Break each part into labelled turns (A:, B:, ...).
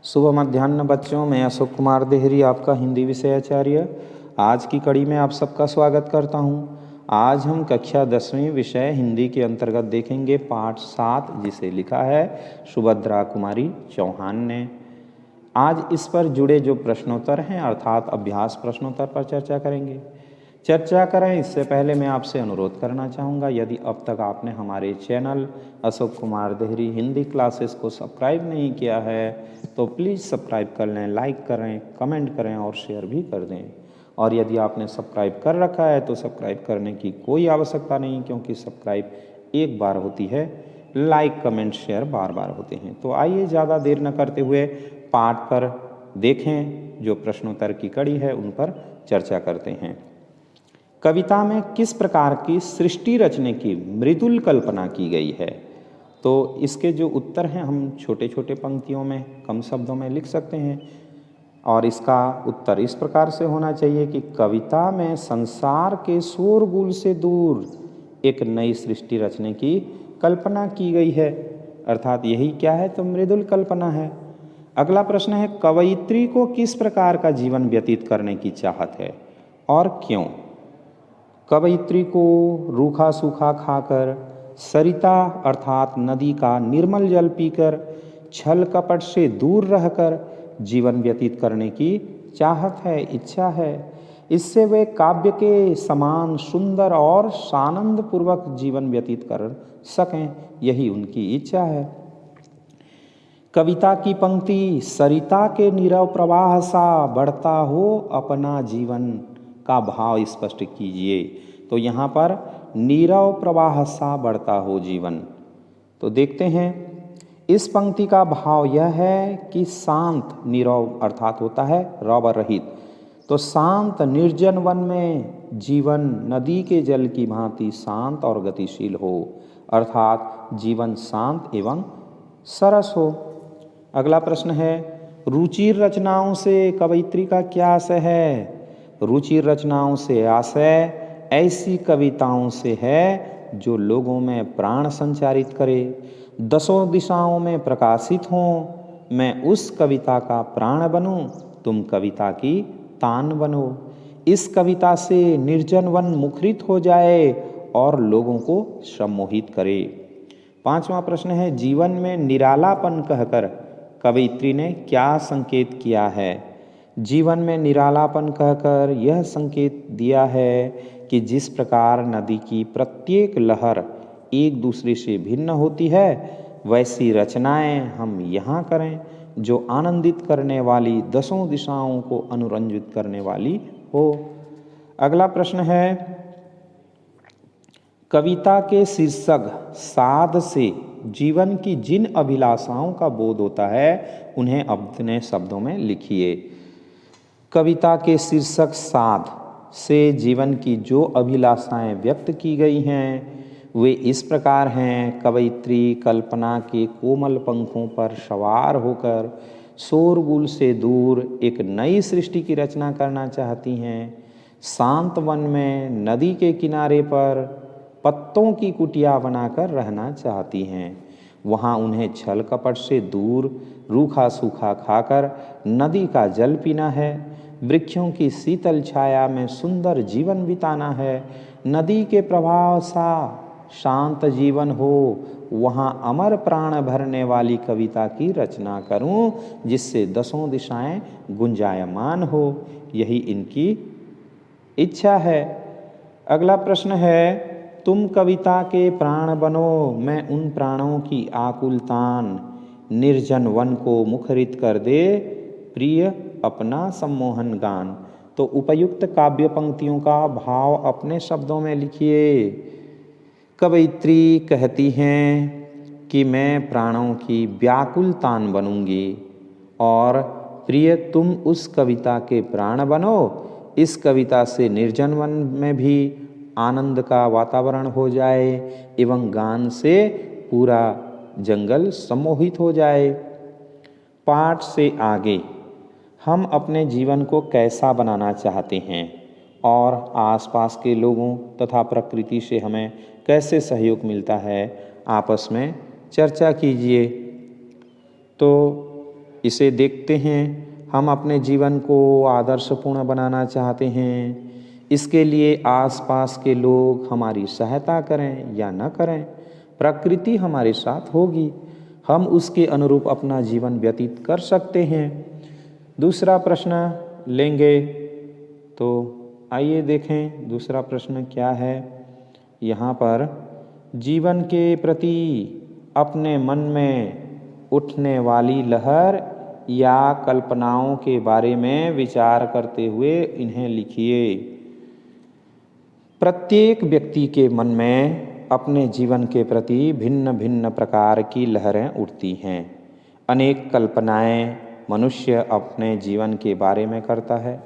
A: शुभ मध्याह्न बच्चों, मैं अशोक कुमार देहरी आपका हिंदी विषय आचार्य आज की कड़ी में आप सबका स्वागत करता हूं। आज हम कक्षा 10वीं विषय हिंदी के अंतर्गत देखेंगे पाठ 7, जिसे लिखा है सुभद्रा कुमारी चौहान ने। आज इस पर जुड़े जो प्रश्नोत्तर हैं अर्थात अभ्यास प्रश्नोत्तर पर चर्चा करेंगे। चर्चा करें इससे पहले मैं आपसे अनुरोध करना चाहूँगा, यदि अब तक आपने हमारे चैनल अशोक कुमार देहरी हिंदी क्लासेस को सब्सक्राइब नहीं किया है तो प्लीज़ सब्सक्राइब कर लें, लाइक करें, कमेंट करें और शेयर भी कर दें। और यदि आपने सब्सक्राइब कर रखा है तो सब्सक्राइब करने की कोई आवश्यकता नहीं, क्योंकि सब्सक्राइब एक बार होती है, लाइक कमेंट शेयर बार बार होते हैं। तो आइए ज़्यादा देर न करते हुए पाठ पर देखें, जो प्रश्नोत्तर की कड़ी है उन पर चर्चा करते हैं। कविता में किस प्रकार की सृष्टि रचने की मृदुल कल्पना की गई है? तो इसके जो उत्तर हैं हम छोटे छोटे पंक्तियों में कम शब्दों में लिख सकते हैं। और इसका उत्तर इस प्रकार से होना चाहिए कि कविता में संसार के शोरगुल से दूर एक नई सृष्टि रचने की कल्पना की गई है। अर्थात यही क्या है? तो मृदुल कल्पना है। अगला प्रश्न है, कवयित्री को किस प्रकार का जीवन व्यतीत करने की चाहत है और क्यों? कवयित्री को रूखा सूखा खाकर, सरिता अर्थात नदी का निर्मल जल पीकर, छल कपट से दूर रहकर जीवन व्यतीत करने की चाहत है, इच्छा है। इससे वे काव्य के समान सुंदर और सानंद पूर्वक जीवन व्यतीत कर सकें, यही उनकी इच्छा है। कविता की पंक्ति सरिता के नीरव प्रवाह सा बढ़ता हो अपना जीवन का भाव स्पष्ट कीजिए। तो यहाँ पर नीरव प्रवाह सा बढ़ता हो जीवन। तो देखते हैं, इस पंक्ति का भाव यह है कि शांत, नीरव अर्थात होता है रव रहित, तो शांत निर्जन वन में जीवन नदी के जल की भांति शांत और गतिशील हो, अर्थात जीवन शांत एवं सरस हो। अगला प्रश्न है, रुचिर रचनाओं से कवयित्री का क्या आशय है? रुचिर रचनाओं से आशय ऐसी कविताओं से है जो लोगों में प्राण संचारित करे, दसों दिशाओं में प्रकाशित हों। मैं उस कविता का प्राण बनूं, तुम कविता की तान बनो। इस कविता से निर्जन वन मुखरित हो जाए और लोगों को सम्मोहित करे। 5वां प्रश्न है, जीवन में निरालापन कहकर कवयित्री ने क्या संकेत किया है? जीवन में निरालापन कहकर यह संकेत दिया है कि जिस प्रकार नदी की प्रत्येक लहर एक दूसरे से भिन्न होती है, वैसी रचनाएं हम यहाँ करें जो आनंदित करने वाली, दसों दिशाओं को अनुरंजित करने वाली हो। अगला प्रश्न है, कविता के शीर्षक साध से जीवन की जिन अभिलाषाओं का बोध होता है उन्हें अपने शब्दों में लिखिए। कविता के शीर्षक साध से जीवन की जो अभिलाषाएं व्यक्त की गई हैं वे इस प्रकार हैं। कवयित्री कल्पना के कोमल पंखों पर सवार होकर शोरगुल से दूर एक नई सृष्टि की रचना करना चाहती हैं। शांत वन में नदी के किनारे पर पत्तों की कुटिया बनाकर रहना चाहती हैं। वहाँ उन्हें छल कपट से दूर रूखा सूखा खाकर नदी का जल पीना है, वृक्षों की शीतल छाया में सुंदर जीवन बिताना है। नदी के प्रभाव सा शांत जीवन हो, वहाँ अमर प्राण भरने वाली कविता की रचना करूं जिससे दसों दिशाएं गुंजायमान हो, यही इनकी इच्छा है। अगला प्रश्न है, तुम कविता के प्राण बनो, मैं उन प्राणों की आकुल तान, निर्जन वन को मुखरित कर दे प्रिय अपना सम्मोहन गान। तो उपयुक्त काव्य पंक्तियों का भाव अपने शब्दों में लिखिए। कवयित्री कहती हैं कि मैं प्राणों की व्याकुल तान बनूंगी और प्रिय तुम उस कविता के प्राण बनो। इस कविता से निर्जन वन में भी आनंद का वातावरण हो जाए एवं गान से पूरा जंगल सम्मोहित हो जाए। पाठ से आगे हम अपने जीवन को कैसा बनाना चाहते हैं और आसपास के लोगों तथा प्रकृति से हमें कैसे सहयोग मिलता है, आपस में चर्चा कीजिए। तो इसे देखते हैं। हम अपने जीवन को आदर्शपूर्ण बनाना चाहते हैं। इसके लिए आसपास के लोग हमारी सहायता करें या न करें, प्रकृति हमारे साथ होगी। हम उसके अनुरूप अपना जीवन व्यतीत कर सकते हैं। दूसरा प्रश्न लेंगे, तो आइए देखें दूसरा प्रश्न क्या है। यहाँ पर जीवन के प्रति अपने मन में उठने वाली लहर या कल्पनाओं के बारे में विचार करते हुए इन्हें लिखिए। प्रत्येक व्यक्ति के मन में अपने जीवन के प्रति भिन्न भिन्न प्रकार की लहरें उठती हैं। अनेक कल्पनाएं मनुष्य अपने जीवन के बारे में करता है।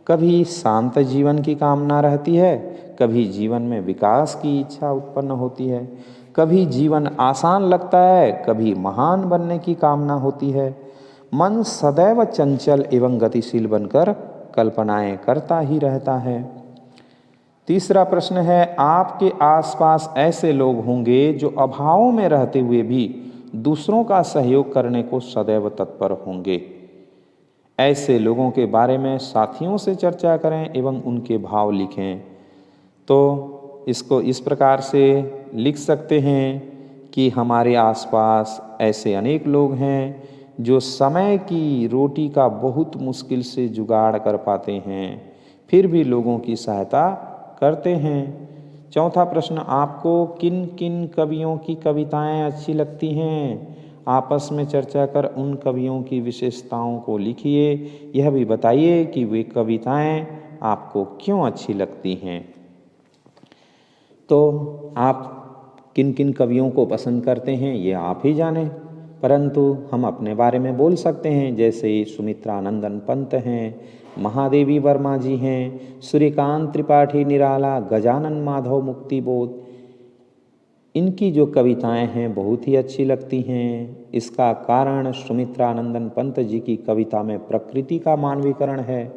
A: कभी शांत जीवन की कामना रहती है, कभी जीवन में विकास की इच्छा उत्पन्न होती है, कभी जीवन आसान लगता है, कभी महान बनने की कामना होती है। मन सदैव चंचल एवं गतिशील बनकर कल्पनाएं करता ही रहता है। तीसरा प्रश्न है, आपके आसपास ऐसे लोग होंगे जो अभावों में रहते हुए भी दूसरों का सहयोग करने को सदैव तत्पर होंगे। ऐसे लोगों के बारे में साथियों से चर्चा करें एवं उनके भाव लिखें। तो इसको इस प्रकार से लिख सकते हैं कि हमारे आसपास ऐसे अनेक लोग हैं जो समय की रोटी का बहुत मुश्किल से जुगाड़ कर पाते हैं, फिर भी लोगों की सहायता करते हैं। चौथा प्रश्न, आपको किन किन कवियों की कविताएं अच्छी लगती हैं? आपस में चर्चा कर उन कवियों की विशेषताओं को लिखिए। यह भी बताइए कि वे कविताएं आपको क्यों अच्छी लगती हैं। तो आप किन किन कवियों को पसंद करते हैं ये आप ही जानें, परंतु हम अपने बारे में बोल सकते हैं। जैसे सुमित्रानंदन पंत हैं, महादेवी वर्मा जी हैं, सूर्यकांत त्रिपाठी निराला, गजानन माधव मुक्तिबोध, इनकी जो कविताएं हैं बहुत ही अच्छी लगती हैं। इसका कारण सुमित्रानंदन पंत जी की कविता में प्रकृति का मानवीकरण है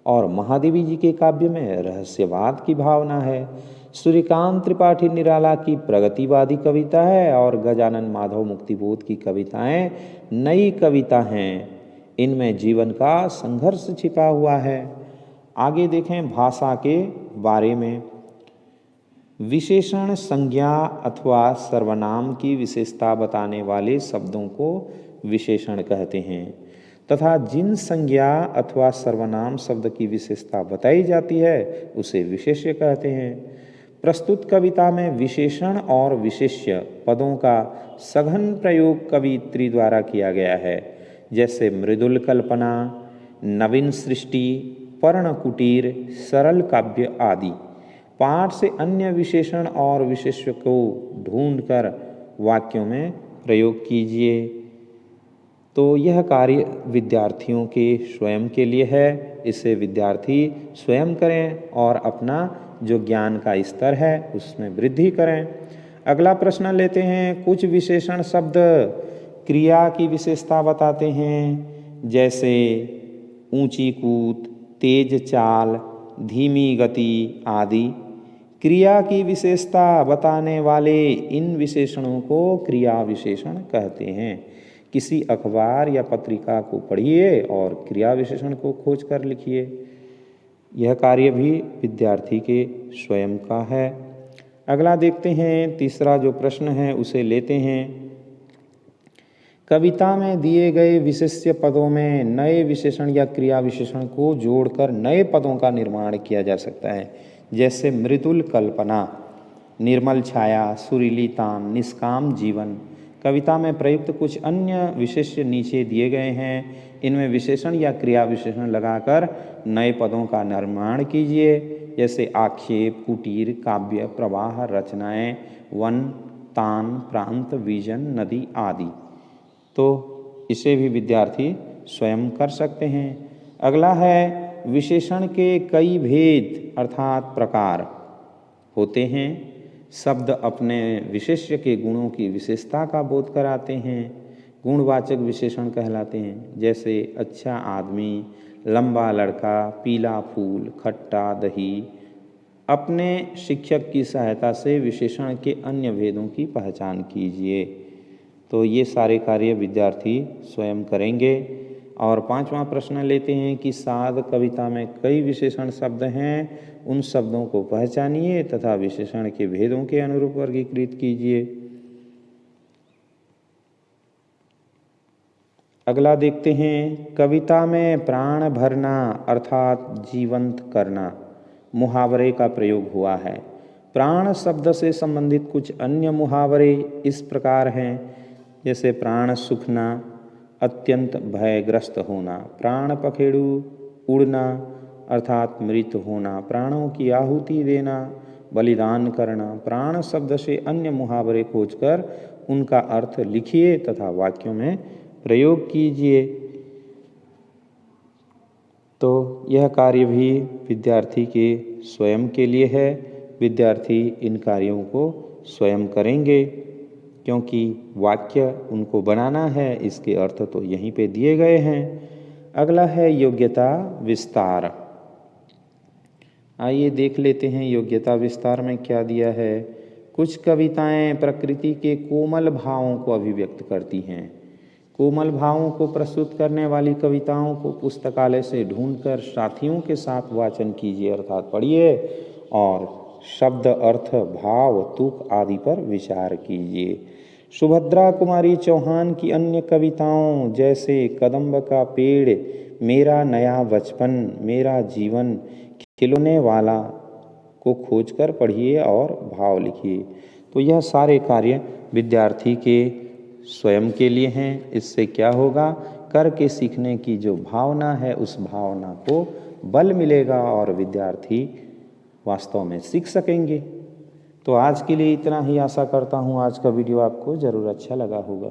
A: और महादेवी जी के काव्य में रहस्यवाद की भावना है। सूर्यकांत त्रिपाठी निराला की प्रगतिवादी कविता है और गजानन माधव मुक्तिबोध की कविताएं नई कविता हैं। इनमें जीवन का संघर्ष छिपा हुआ है। आगे देखें भाषा के बारे में। विशेषण संज्ञा अथवा सर्वनाम की विशेषता बताने वाले शब्दों को विशेषण कहते हैं तथा जिन संज्ञा अथवा सर्वनाम शब्द की विशेषता बताई जाती है उसे विशेष्य कहते हैं। प्रस्तुत कविता में विशेषण और विशेष्य पदों का सघन प्रयोग कवियत्री द्वारा किया गया है, जैसे मृदुल कल्पना, नवीन सृष्टि, पर्ण कुटीर, सरल काव्य आदि। पाठ से अन्य विशेषण और विशेष्य को ढूंढकर वाक्यों में प्रयोग कीजिए। तो यह कार्य विद्यार्थियों के स्वयं के लिए है। इसे विद्यार्थी स्वयं करें और अपना जो ज्ञान का स्तर है उसमें वृद्धि करें। अगला प्रश्न लेते हैं। कुछ विशेषण शब्द क्रिया की विशेषता बताते हैं, जैसे ऊंची कूद, तेज चाल, धीमी गति आदि। क्रिया की विशेषता बताने वाले इन विशेषणों को क्रिया विशेषण कहते हैं। किसी अखबार या पत्रिका को पढ़िए और क्रिया विशेषण को खोज कर लिखिए। यह कार्य भी विद्यार्थी के स्वयं का है। अगला देखते हैं, तीसरा जो प्रश्न है उसे लेते हैं। कविता में दिए गए विशेष्य पदों में नए विशेषण या क्रिया विशेषण को जोड़कर नए पदों का निर्माण किया जा सकता है, जैसे मृदुल कल्पना, निर्मल छाया, सुरीली तान, निष्काम जीवन। कविता में प्रयुक्त कुछ अन्य विशेष्य नीचे दिए गए हैं। इनमें विशेषण या क्रिया विशेषण लगाकर नए पदों का निर्माण कीजिए, जैसे आक्षेप, कुटीर, काव्य, प्रवाह, रचनाएं, वन, तान, प्रांत, विजन, नदी आदि। तो इसे भी विद्यार्थी स्वयं कर सकते हैं। अगला है, विशेषण के कई भेद अर्थात प्रकार होते हैं। शब्द अपने विशेष्य के गुणों की विशेषता का बोध कराते हैं, गुणवाचक विशेषण कहलाते हैं, जैसे अच्छा आदमी, लंबा लड़का, पीला फूल, खट्टा दही। अपने शिक्षक की सहायता से विशेषण के अन्य भेदों की पहचान कीजिए। तो ये सारे कार्य विद्यार्थी स्वयं करेंगे। और पांचवा प्रश्न लेते हैं कि साध कविता में कई विशेषण शब्द हैं, उन शब्दों को पहचानिए तथा विशेषण के भेदों के अनुरूप वर्गीकृत कीजिए। अगला देखते हैं, कविता में प्राण भरना अर्थात जीवंत करना मुहावरे का प्रयोग हुआ है। प्राण शब्द से संबंधित कुछ अन्य मुहावरे इस प्रकार हैं, जैसे प्राण सूखना, अत्यंत भयग्रस्त होना, प्राण पखेरु उड़ना अर्थात मृत होना, प्राणों की आहुति देना, बलिदान करना। प्राण शब्द से अन्य मुहावरे खोजकर उनका अर्थ लिखिए तथा वाक्यों में प्रयोग कीजिए। तो यह कार्य भी विद्यार्थी के स्वयं के लिए है। विद्यार्थी इन कार्यों को स्वयं करेंगे, क्योंकि वाक्य उनको बनाना है, इसके अर्थ तो यहीं पे दिए गए हैं। अगला है योग्यता विस्तार। आइए देख लेते हैं योग्यता विस्तार में क्या दिया है। कुछ कविताएं प्रकृति के कोमल भावों को अभिव्यक्त करती हैं। कोमल भावों को प्रस्तुत करने वाली कविताओं को पुस्तकालय से ढूंढकर साथियों के साथ वाचन कीजिए अर्थात पढ़िए और शब्द, अर्थ, भाव, तुक आदि पर विचार कीजिए। सुभद्रा कुमारी चौहान की अन्य कविताओं जैसे कदम्ब का पेड़, मेरा नया बचपन, मेरा जीवन, खिलौने वाला को खोजकर पढ़िए और भाव लिखिए। तो यह सारे कार्य विद्यार्थी के स्वयं के लिए हैं। इससे क्या होगा, करके सीखने की जो भावना है उस भावना को बल मिलेगा और विद्यार्थी वास्तव में सीख सकेंगे। तो आज के लिए इतना ही। आशा करता हूँ आज का वीडियो आपको ज़रूर अच्छा लगा होगा।